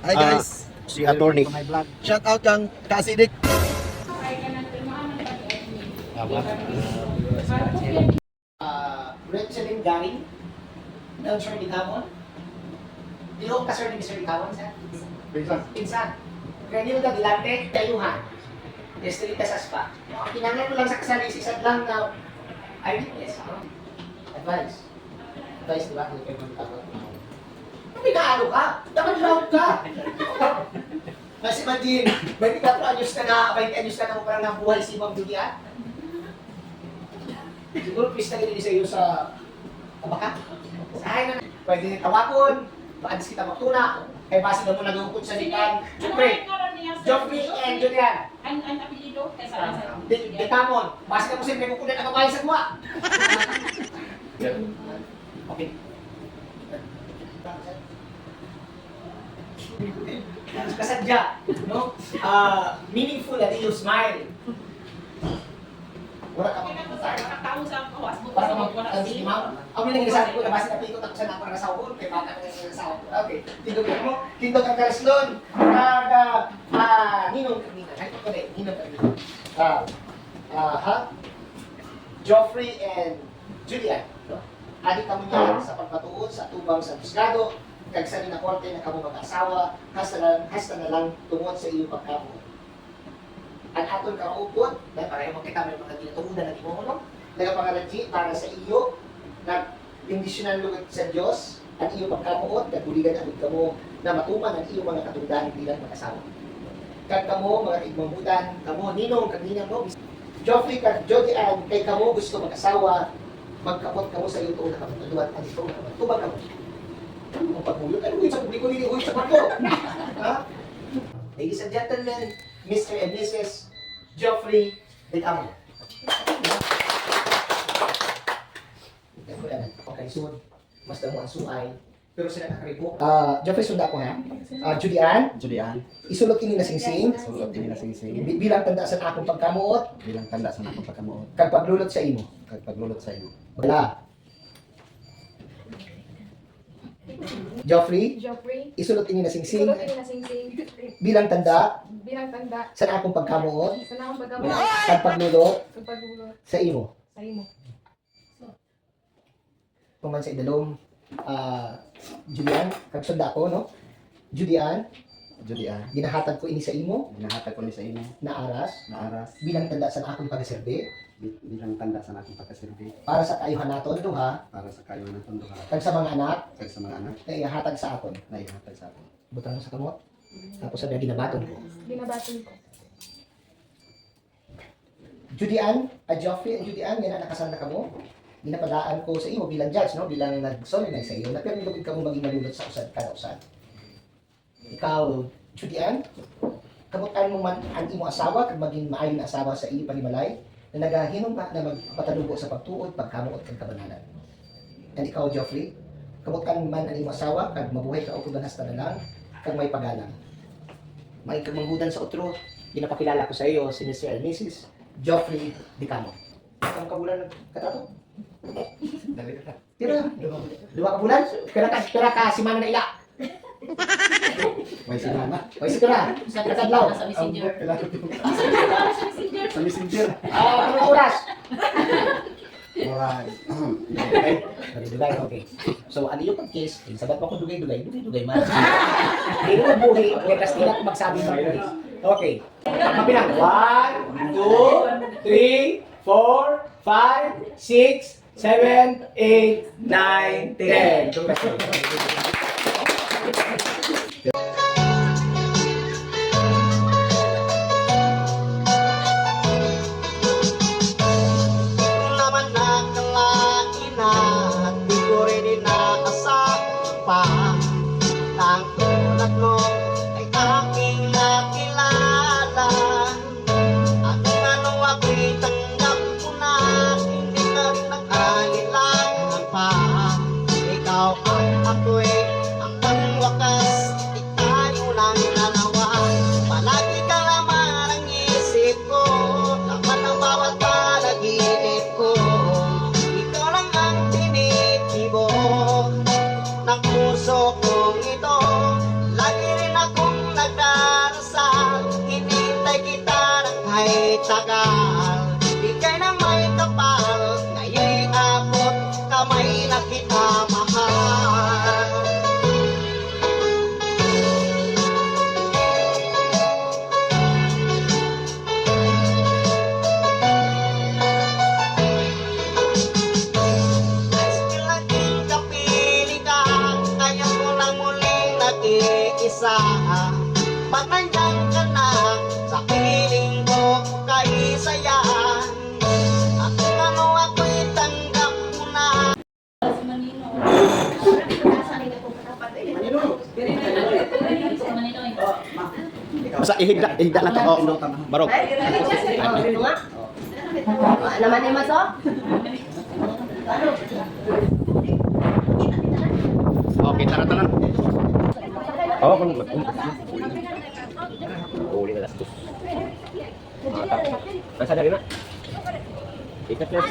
Hi guys, Si attorney. shout out kang Kasidik. Rachel Gary, ng Sir Digamon. Dilo ka Sir ni Mr. Digamon, sir? Pinsan. Granilda Dilante, Dayuhan. Distrita Saspa. Kinangan mo lang sa kasalisisad lang na eyewitness. Advice. Advice, di ba? Hindi kayo magtawag. Pinaalo ka? Dapat loud ka! Kasi imagine, 24 anyos ka na, 20 anyos ka na mo parang nabuhay si Ma'am Julian. Siguro pista ganyan sa iyo sa tabaka. Sa akin na pwede tawakon, paadis kita magtuna, kay base na mo nag-uukot sa likan. Joffrey and Julian. Ang apelido kay sa Detamon, base na mo siyempre kukunin ang kabahay sa guwa. Okay. Kasadya, no? Meaningful at you smile. Wala ka nakatawo sa kawas mo para mag-ang ma'am. Ako yung nagsasabi ko na basta napikot ako sa napara sa ulo, kaya bata ko yung sa ulo. Okay, tindog ang karaslon. Ninong kanina. Ay, ito rin, Ninong kanina. Joffrey and Julian. Adik kamo niya sa pagpatuod sa tubang sa husgado, kag sa na korte na kamo mag-asawa, hasta na lang tungod sa iyong pagkamo. Ang aton kaupod, dahil pareho makita may mga ginatuunan na imo, nagapangalanji para sa iyo, nag-bindisyonan lugod sa Diyos, ang iyong pagkamuot, nagbuligan ang kamo na matuman ang iyong mga katungdahan bilang mag-asawa. Kag kamo, mga igmamutan, kamo, ninong, kag ninang mo, Joffrey, kag Jody Ann, kay kamo gusto mag-asawa, magkapot kamo sa iyo tuon na kapatuduan, ang ito, tubag kamo. Ang pagmulot, ano yung sa publiko nili, sa kwarto? Ladies and gentlemen, Mr. and Mrs. Joffrey Digamon. Okay, sunod. Mas damo ang suay. Pero sila nakaribok. Joffrey, sunda ko ha. Julian, isulot ini na singsing. Bilang tanda sa akong pagkamuot. Kag paglulot sa imo. Wala. Joffrey, isulot ini na singsing. Bilang tanda sa akong pagkamuot. Kag paglulot sa imo. Puman sa idalom. Julian, kag sunda ko, no? Julian, ginahatag ko ini sa imo na aras bilang tanda sa akong pagserbe para sa kaayuhan naton duha kag sa mga anak na ihatag sa aton. Butang mo sa kamot. Tapos sabi ginabaton ko. Julian, Joffrey and Julian, yan ang nakasal na kamo. Ginapadaan ko sa imo bilang judge, no? Bilang nag-solemnize sa iyo na pero nilugid ka mo maging malulot sa usad kada usad. Ikaw, Julian, kamutan mo man ang imo asawa kag maging maayo na asawa sa iyo panimalay na nagahinom na magpatadugo sa pagtuod, pagkamuot kag kabanalan. And ikaw, Joffrey, kamutan man ang imo asawa kag mabuhay ka og hasta na lang kag may pagalang. May kagmanghudan sa otro, ginapakilala ko sa iyo si Mr. and Mrs. Joffrey Digamon. Ang kabulan katato? Tira, 2 ka bulan? Kira ka si Mana na ila. May si Kira. Sa kadlaw. Sa messenger. Sa messenger. Anong oras? Okay. Dugay, okay. So, ano yung pag-kiss? Sabat mo ko dugay man. Hindi mo buhi, kaya Kastila kung magsabi ng buhi. Okay. Mabilang. 1, 2, 3, 4, 5, 6, 7, 8, 9, 10. Naman nakalain na at di ko rin inaasahan pa ang tulad mo ay aking nakilala. Aking ako'y tanggap ko na hindi ka nag-alilangan pa. Ikaw at ako'y ang wakas Basta ihigda lang to. Oh, barok. Ay, ito nga. Naman ni Maso? Ano? Okay, tara. Oh, kung huli na lastos. Nasa dari na. Ikat na.